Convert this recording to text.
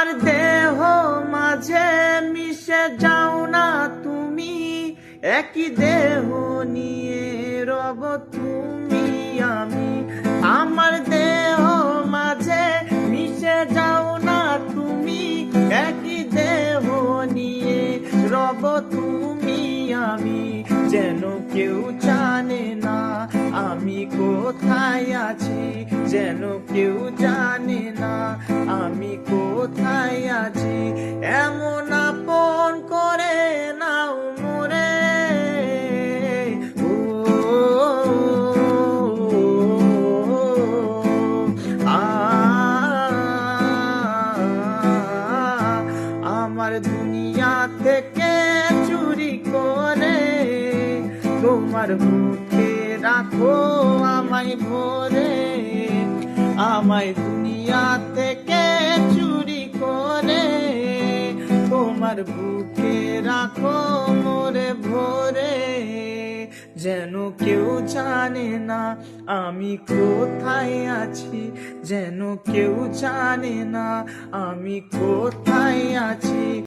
আমার দেহ মাঝে মিশে যাও না তুমি, একই দেহ নিয়ে রব তুমি আমি। আমার দেহ মাঝে মিশে যাও না তুমি, একই দেহ নিয়ে রব তুমি আমি। যেন কেউ জানে না আমি কোথায় আছি, যেন কেউ জানে না আমি কোথায় আছি। এমন আপন করে নাও মোরে, ও আমার দুনিয়া থেকে চুরি করে তোমার বুকে রাখো আমায় ভরে। আমায় দুনিয়া থেকে চুরি করে তোমার বুকে রাখো মোরে ভরে। যেন কেউ জানে না আমি কোথায় আছি, যেন কেউ জানে না আমি কোথায় আছি।